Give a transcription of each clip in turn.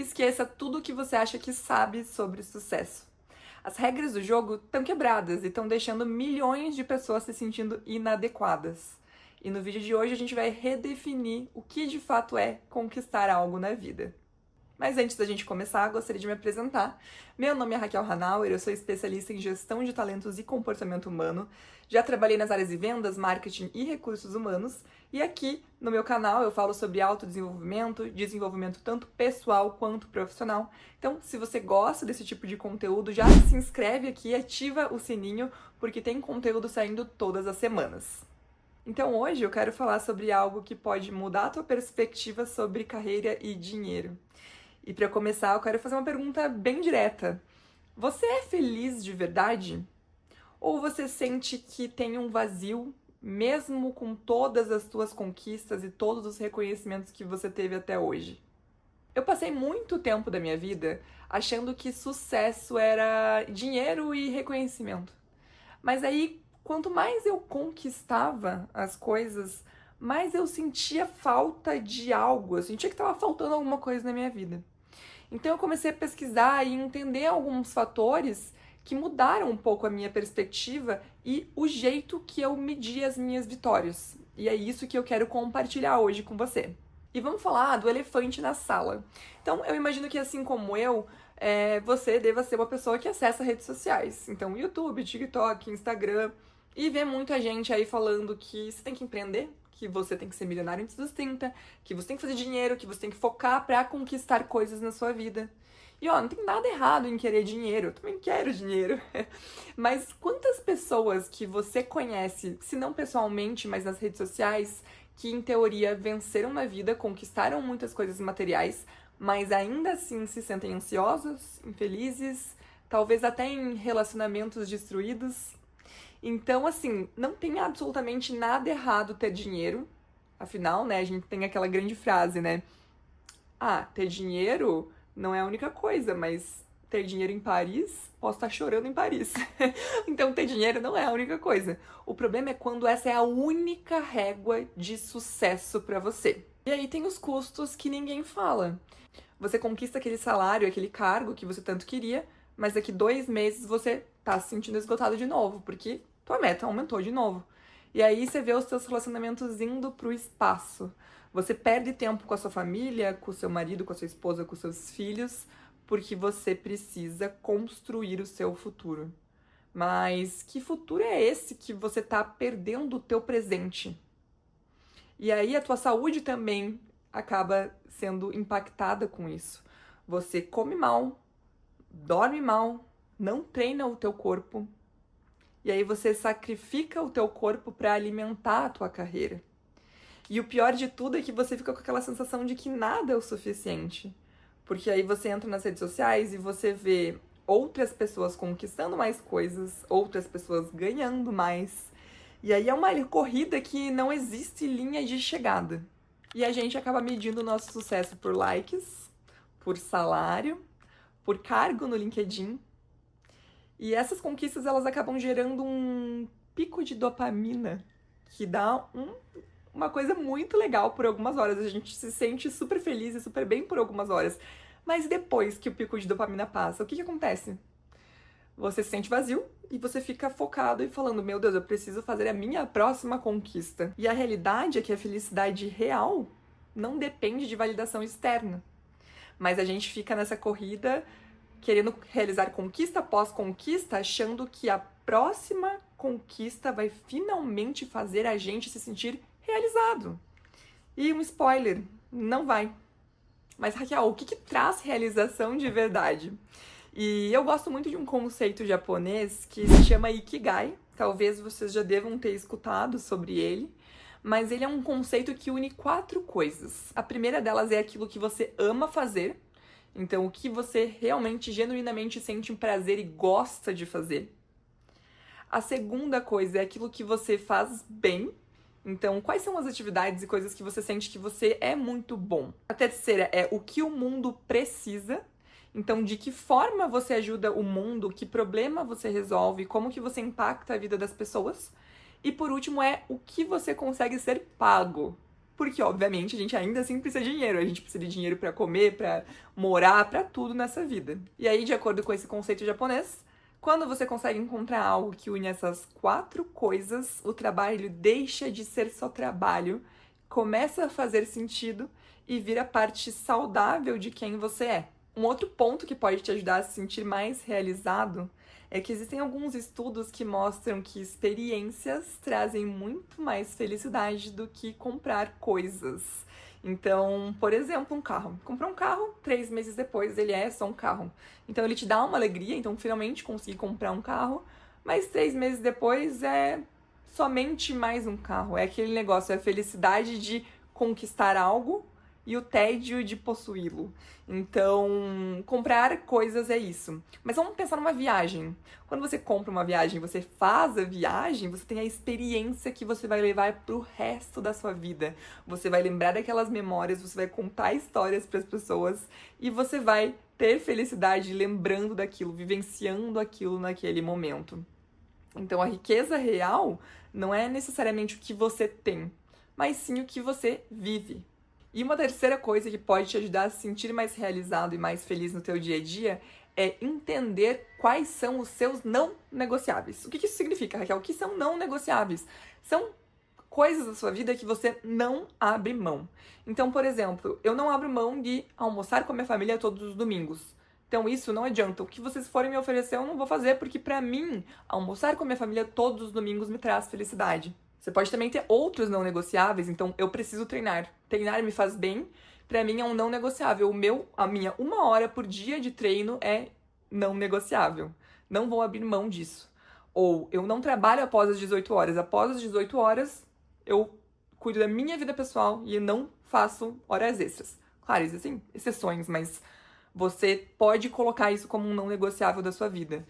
Esqueça tudo o que você acha que sabe sobre sucesso. As regras do jogo estão quebradas e estão deixando milhões de pessoas se sentindo inadequadas. E no vídeo de hoje a gente vai redefinir o que de fato é conquistar algo na vida. Mas antes da gente começar, gostaria de me apresentar. Meu nome é Raquel Hanauer, eu sou especialista em gestão de talentos e comportamento humano. Já trabalhei nas áreas de vendas, marketing e recursos humanos. E aqui no meu canal eu falo sobre autodesenvolvimento, desenvolvimento tanto pessoal quanto profissional. Então, se você gosta desse tipo de conteúdo, já se inscreve aqui e ativa o sininho, porque tem conteúdo saindo todas as semanas. Então hoje eu quero falar sobre algo que pode mudar a tua perspectiva sobre carreira e dinheiro. E para começar, eu quero fazer uma pergunta bem direta. Você é feliz de verdade? Ou você sente que tem um vazio, mesmo com todas as tuas conquistas e todos os reconhecimentos que você teve até hoje? Eu passei muito tempo da minha vida achando que sucesso era dinheiro e reconhecimento. Mas aí, quanto mais eu conquistava as coisas, mais eu sentia falta de algo. Eu sentia que estava faltando alguma coisa na minha vida. Então eu comecei a pesquisar e entender alguns fatores que mudaram um pouco a minha perspectiva e o jeito que eu medi as minhas vitórias. E é isso que eu quero compartilhar hoje com você. E vamos falar do elefante na sala. Então eu imagino que assim como eu, você deva ser uma pessoa que acessa redes sociais. Então YouTube, TikTok, Instagram, e vê muita gente aí falando que você tem que empreender, que você tem que ser milionário antes dos 30, que você tem que fazer dinheiro, que você tem que focar pra conquistar coisas na sua vida. E ó, não tem nada errado em querer dinheiro, eu também quero dinheiro. Mas quantas pessoas que você conhece, se não pessoalmente, mas nas redes sociais, que em teoria venceram na vida, conquistaram muitas coisas materiais, mas ainda assim se sentem ansiosos, infelizes, talvez até em relacionamentos destruídos? Então, assim, não tem absolutamente nada errado ter dinheiro. Afinal, né, a gente tem aquela grande frase, né? Ah, ter dinheiro não é a única coisa, mas ter dinheiro em Paris, posso estar chorando em Paris. Então, ter dinheiro não é a única coisa. O problema é quando essa é a única régua de sucesso pra você. E aí tem os custos que ninguém fala. Você conquista aquele salário, aquele cargo que você tanto queria, mas daqui 2 meses você tá se sentindo esgotado de novo, porque tua meta aumentou de novo. E aí você vê os seus relacionamentos indo pro espaço. Você perde tempo com a sua família, com o seu marido, com a sua esposa, com os seus filhos, porque você precisa construir o seu futuro. Mas que futuro é esse que você tá perdendo o teu presente? E aí a tua saúde também acaba sendo impactada com isso. Você come mal, dorme mal, não treina o teu corpo, e aí você sacrifica o teu corpo para alimentar a tua carreira. E o pior de tudo é que você fica com aquela sensação de que nada é o suficiente. Porque aí você entra nas redes sociais e você vê outras pessoas conquistando mais coisas, outras pessoas ganhando mais. E aí é uma corrida que não existe linha de chegada. E a gente acaba medindo o nosso sucesso por likes, por salário, por cargo no LinkedIn. E essas conquistas, elas acabam gerando um pico de dopamina que dá uma coisa muito legal por algumas horas. A gente se sente super feliz e super bem por algumas horas. Mas depois que o pico de dopamina passa, o que acontece? Você se sente vazio e você fica focado e falando, meu Deus, eu preciso fazer a minha próxima conquista. E a realidade é que a felicidade real não depende de validação externa. Mas a gente fica nessa corrida querendo realizar conquista após conquista, achando que a próxima conquista vai finalmente fazer a gente se sentir realizado. E um spoiler, não vai. Mas, Raquel, o que traz realização de verdade? E eu gosto muito de um conceito japonês que se chama Ikigai. Talvez vocês já devam ter escutado sobre ele. Mas ele é um conceito que une 4 coisas. A primeira delas é aquilo que você ama fazer. Então, o que você realmente, genuinamente sente um prazer e gosta de fazer. A segunda coisa é aquilo que você faz bem. Então, quais são as atividades e coisas que você sente que você é muito bom? A terceira é o que o mundo precisa. Então, de que forma você ajuda o mundo, que problema você resolve, como que você impacta a vida das pessoas. E por último é o que você consegue ser pago. porque obviamente a gente ainda assim precisa de dinheiro, a gente precisa de dinheiro para comer, para morar, para tudo nessa vida. E aí, de acordo com esse conceito japonês, quando você consegue encontrar algo que une essas 4 coisas, o trabalho deixa de ser só trabalho, começa a fazer sentido e vira parte saudável de quem você é. Um outro ponto que pode te ajudar a se sentir mais realizado é que existem alguns estudos que mostram que experiências trazem muito mais felicidade do que comprar coisas. Então, por exemplo, um carro. Comprou um carro, 3 meses depois ele é só um carro. Então ele te dá uma alegria, então finalmente consegui comprar um carro, mas 3 meses depois é somente mais um carro. É aquele negócio, é a felicidade de conquistar algo e o tédio de possuí-lo. Então, comprar coisas é isso. Mas vamos pensar numa viagem. Quando você compra uma viagem, você faz a viagem, você tem a experiência que você vai levar pro resto da sua vida. Você vai lembrar daquelas memórias, você vai contar histórias para as pessoas e você vai ter felicidade lembrando daquilo, vivenciando aquilo naquele momento. Então, a riqueza real não é necessariamente o que você tem, mas sim o que você vive. E uma terceira coisa que pode te ajudar a se sentir mais realizado e mais feliz no teu dia a dia é entender quais são os seus não negociáveis. O que isso significa, Raquel? O que são não negociáveis? São coisas da sua vida que você não abre mão. Então, por exemplo, eu não abro mão de almoçar com a minha família todos os domingos. Então, isso não adianta. O que vocês forem me oferecer, eu não vou fazer, porque pra mim, almoçar com a minha família todos os domingos me traz felicidade. Você pode também ter outros não negociáveis, então eu preciso treinar. Treinar me faz bem, pra mim é um não negociável. A minha 1 hora por dia de treino é não negociável. Não vou abrir mão disso. Ou eu não trabalho após as 18 horas. Após as 18 horas, eu cuido da minha vida pessoal e não faço horas extras. Claro, existem exceções, mas você pode colocar isso como um não negociável da sua vida.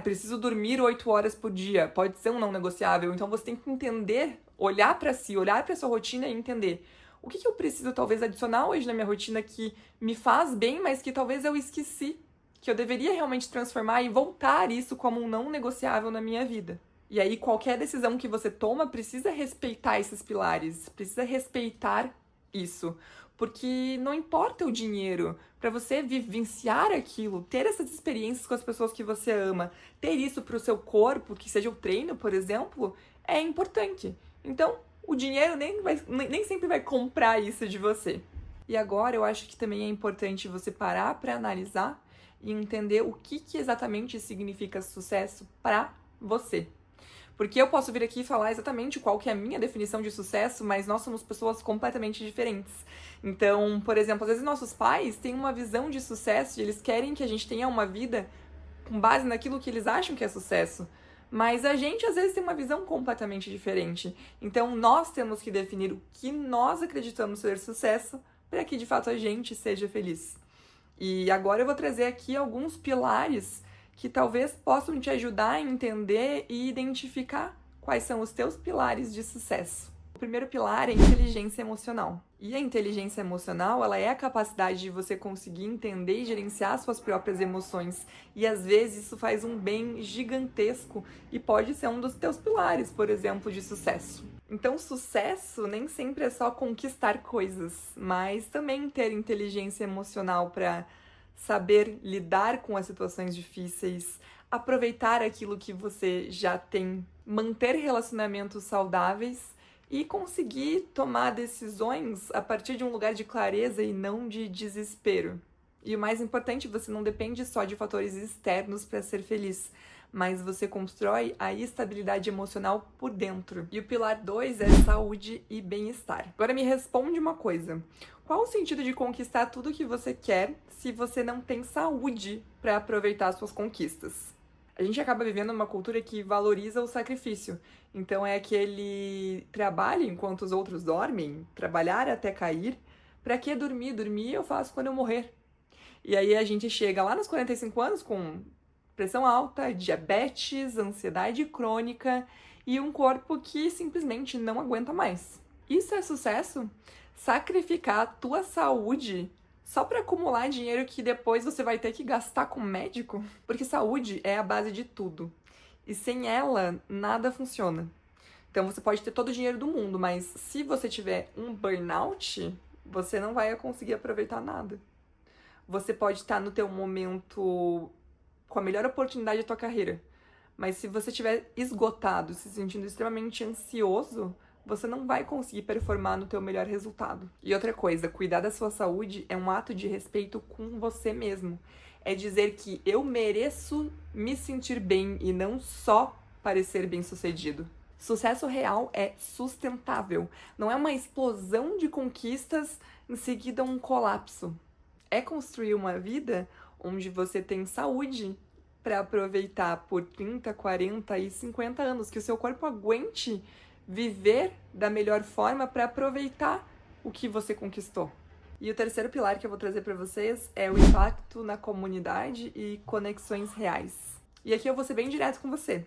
Preciso dormir 8 horas por dia. Pode ser um não negociável. Então você tem que entender, olhar pra si, olhar pra sua rotina e entender o que eu preciso talvez adicionar hoje na minha rotina que me faz bem, mas que talvez eu esqueci, que eu deveria realmente transformar e voltar isso como um não negociável na minha vida. E aí qualquer decisão que você toma precisa respeitar esses pilares, precisa respeitar isso. Porque não importa o dinheiro, para você vivenciar aquilo, ter essas experiências com as pessoas que você ama, ter isso para o seu corpo, que seja o treino, por exemplo, é importante. Então, o dinheiro nem sempre vai comprar isso de você. E agora eu acho que também é importante você parar para analisar e entender o que exatamente significa sucesso para você. Porque eu posso vir aqui e falar exatamente qual que é a minha definição de sucesso, mas nós somos pessoas completamente diferentes. Então, por exemplo, às vezes nossos pais têm uma visão de sucesso e eles querem que a gente tenha uma vida com base naquilo que eles acham que é sucesso. Mas a gente, às vezes, tem uma visão completamente diferente. Então, nós temos que definir o que nós acreditamos ser sucesso para que, de fato, a gente seja feliz. E agora eu vou trazer aqui alguns pilares que talvez possam te ajudar a entender e identificar quais são os teus pilares de sucesso. O primeiro pilar é inteligência emocional. E a inteligência emocional, ela é a capacidade de você conseguir entender e gerenciar suas próprias emoções. E às vezes isso faz um bem gigantesco e pode ser um dos teus pilares, por exemplo, de sucesso. Então, sucesso nem sempre é só conquistar coisas, mas também ter inteligência emocional para saber lidar com as situações difíceis, aproveitar aquilo que você já tem, manter relacionamentos saudáveis e conseguir tomar decisões a partir de um lugar de clareza e não de desespero. E o mais importante, você não depende só de fatores externos para ser feliz, mas você constrói a estabilidade emocional por dentro. E o pilar 2 é saúde e bem-estar. Agora me responde uma coisa. Qual o sentido de conquistar tudo que você quer se você não tem saúde para aproveitar suas conquistas? A gente acaba vivendo uma cultura que valoriza o sacrifício. Então é aquele trabalho enquanto os outros dormem, trabalhar até cair. Pra que dormir? Dormir eu faço quando eu morrer. E aí a gente chega lá nos 45 anos com pressão alta, diabetes, ansiedade crônica e um corpo que simplesmente não aguenta mais. Isso é sucesso? Sacrificar a tua saúde só para acumular dinheiro que depois você vai ter que gastar com médico? Porque saúde é a base de tudo. E sem ela, nada funciona. Então você pode ter todo o dinheiro do mundo, mas se você tiver um burnout, você não vai conseguir aproveitar nada. Você pode estar no teu momento com a melhor oportunidade da tua carreira, mas se você estiver esgotado, se sentindo extremamente ansioso, você não vai conseguir performar no teu melhor resultado. E outra coisa, cuidar da sua saúde é um ato de respeito com você mesmo. É dizer que eu mereço me sentir bem e não só parecer bem-sucedido. Sucesso real é sustentável, não é uma explosão de conquistas em seguida um colapso. É construir uma vida onde você tem saúde para aproveitar por 30, 40 e 50 anos, que o seu corpo aguente viver da melhor forma para aproveitar o que você conquistou. E o terceiro pilar que eu vou trazer para vocês é o impacto na comunidade e conexões reais. E aqui eu vou ser bem direto com você.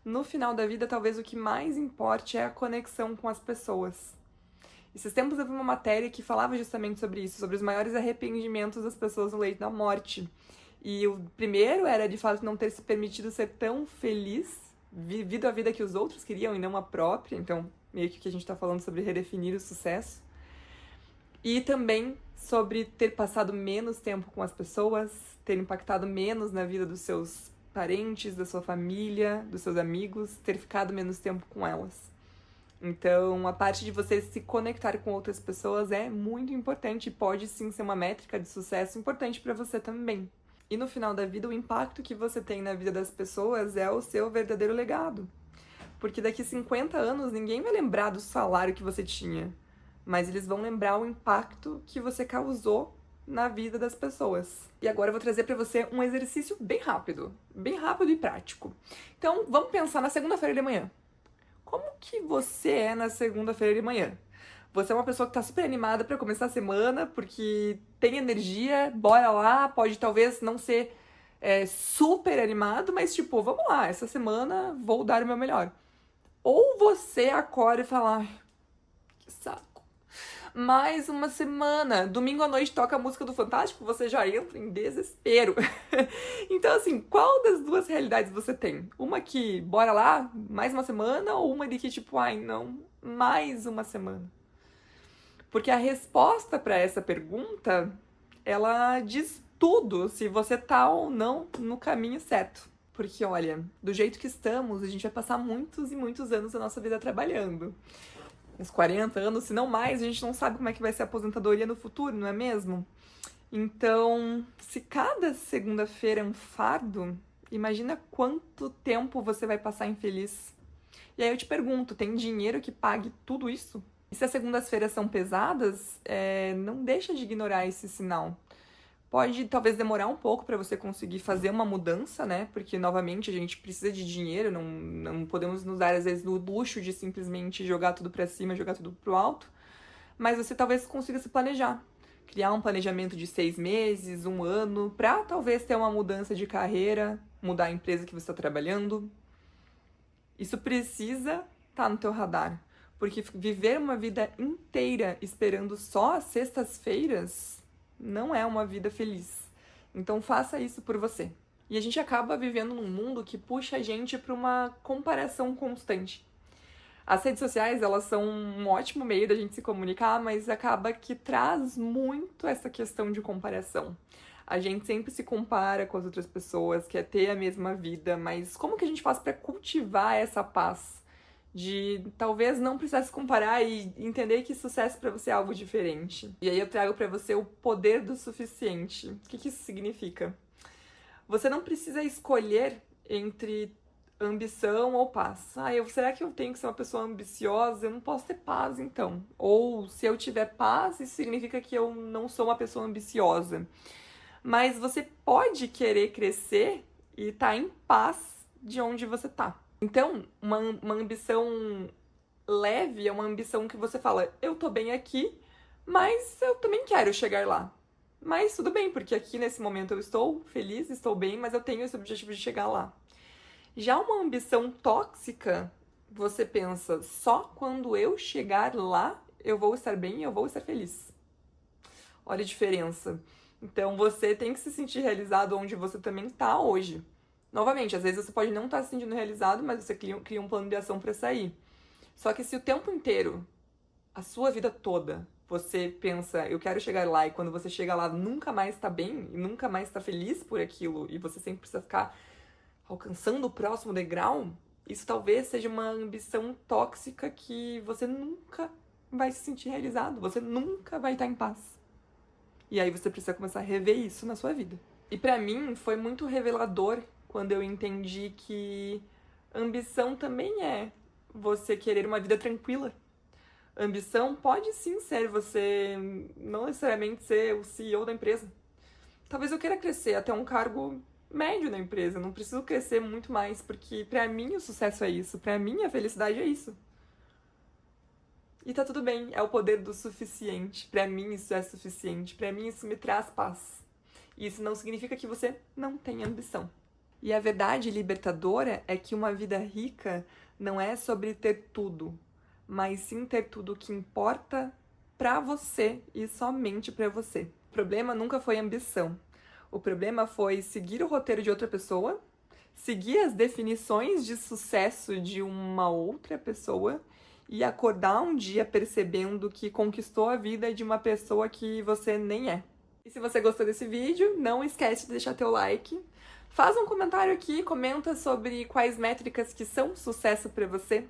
No final da vida, talvez o que mais importe é a conexão com as pessoas. Esses tempos eu vi uma matéria que falava justamente sobre isso, sobre os maiores arrependimentos das pessoas no leito da morte. E o primeiro era, de fato, não ter se permitido ser tão feliz, vivido a vida que os outros queriam e não a própria. Então, meio que o que a gente está falando sobre redefinir o sucesso. E também sobre ter passado menos tempo com as pessoas, ter impactado menos na vida dos seus parentes, da sua família, dos seus amigos, ter ficado menos tempo com elas. Então, a parte de você se conectar com outras pessoas é muito importante e pode sim ser uma métrica de sucesso importante para você também. E no final da vida, o impacto que você tem na vida das pessoas é o seu verdadeiro legado. Porque daqui 50 anos ninguém vai lembrar do salário que você tinha, mas eles vão lembrar o impacto que você causou na vida das pessoas. E agora eu vou trazer para você um exercício bem rápido e prático. Então, vamos pensar na segunda-feira de manhã. Como que você é na segunda-feira de manhã? Você é uma pessoa que tá super animada para começar a semana, porque tem energia, bora lá, pode talvez não ser super animado, mas tipo, vamos lá, essa semana vou dar o meu melhor. Ou você acorda e fala, ai, que saco. Mais uma semana. Domingo à noite toca a música do Fantástico, você já entra em desespero. Então, assim, qual das duas realidades você tem? Uma que, bora lá, mais uma semana, ou uma de que, tipo, ai, não, mais uma semana? Porque a resposta para essa pergunta, ela diz tudo se você tá ou não no caminho certo. Porque, olha, do jeito que estamos, a gente vai passar muitos e muitos anos da nossa vida trabalhando. Uns 40 anos, se não mais, a gente não sabe como é que vai ser a aposentadoria no futuro, não é mesmo? Então, se cada segunda-feira é um fardo, imagina quanto tempo você vai passar infeliz. E aí eu te pergunto, tem dinheiro que pague tudo isso? E se as segundas-feiras são pesadas, não deixa de ignorar esse sinal. Pode talvez demorar um pouco para você conseguir fazer uma mudança, né? Porque, novamente, a gente precisa de dinheiro, não podemos nos dar, às vezes, no luxo de simplesmente jogar tudo para cima, jogar tudo pro alto. Mas você talvez consiga se planejar. Criar um planejamento de 6 meses, 1 ano, para talvez ter uma mudança de carreira, mudar a empresa que você está trabalhando. Isso precisa estar no teu radar. Porque viver uma vida inteira esperando só as sextas-feiras não é uma vida feliz. Então faça isso por você. E a gente acaba vivendo num mundo que puxa a gente para uma comparação constante. As redes sociais, elas são um ótimo meio da gente se comunicar, mas acaba que traz muito essa questão de comparação. A gente sempre se compara com as outras pessoas, quer ter a mesma vida, mas como que a gente faz para cultivar essa paz? De talvez não precisar se comparar e entender que sucesso para você é algo diferente. E aí eu trago para você o poder do suficiente. O que isso significa? Você não precisa escolher entre ambição ou paz. Será que eu tenho que ser uma pessoa ambiciosa? Eu não posso ter paz, então. Ou se eu tiver paz, isso significa que eu não sou uma pessoa ambiciosa. Mas você pode querer crescer e estar em paz de onde você tá. Então, uma ambição leve é uma ambição que você fala, eu tô bem aqui, mas eu também quero chegar lá. Mas tudo bem, porque aqui nesse momento eu estou feliz, estou bem, mas eu tenho esse objetivo de chegar lá. Já uma ambição tóxica, você pensa, só quando eu chegar lá, eu vou estar bem e eu vou estar feliz. Olha a diferença. Então, você tem que se sentir realizado onde você também tá hoje. Novamente, às vezes você pode não estar se sentindo realizado, mas você cria um plano de ação para sair. Só que se o tempo inteiro, a sua vida toda, você pensa, eu quero chegar lá, e quando você chega lá nunca mais tá bem, e nunca mais tá feliz por aquilo, e você sempre precisa ficar alcançando o próximo degrau, isso talvez seja uma ambição tóxica que você nunca vai se sentir realizado, você nunca vai estar em paz. E aí você precisa começar a rever isso na sua vida. E pra mim foi muito revelador quando eu entendi que ambição também é você querer uma vida tranquila. Ambição pode sim ser você não necessariamente ser o CEO da empresa. Talvez eu queira crescer até um cargo médio na empresa, não preciso crescer muito mais, porque pra mim o sucesso é isso, pra mim a felicidade é isso. E tá tudo bem, é o poder do suficiente. Pra mim isso é suficiente, pra mim isso me traz paz. E isso não significa que você não tenha ambição. E a verdade libertadora é que uma vida rica não é sobre ter tudo, mas sim ter tudo que importa pra você e somente pra você. O problema nunca foi ambição. O problema foi seguir o roteiro de outra pessoa, seguir as definições de sucesso de uma outra pessoa e acordar um dia percebendo que conquistou a vida de uma pessoa que você nem é. E se você gostou desse vídeo, não esquece de deixar teu like. Faz um comentário aqui, comenta sobre quais métricas que são sucesso pra você.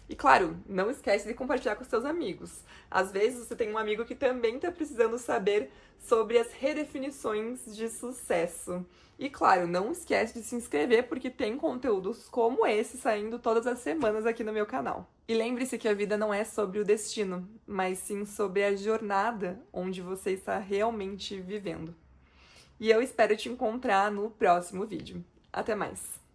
E claro, não esquece de compartilhar com seus amigos. Às vezes você tem um amigo que também está precisando saber sobre as redefinições de sucesso. E claro, não esquece de se inscrever porque tem conteúdos como esse saindo todas as semanas aqui no meu canal. E lembre-se que a vida não é sobre o destino, mas sim sobre a jornada onde você está realmente vivendo. E eu espero te encontrar no próximo vídeo. Até mais!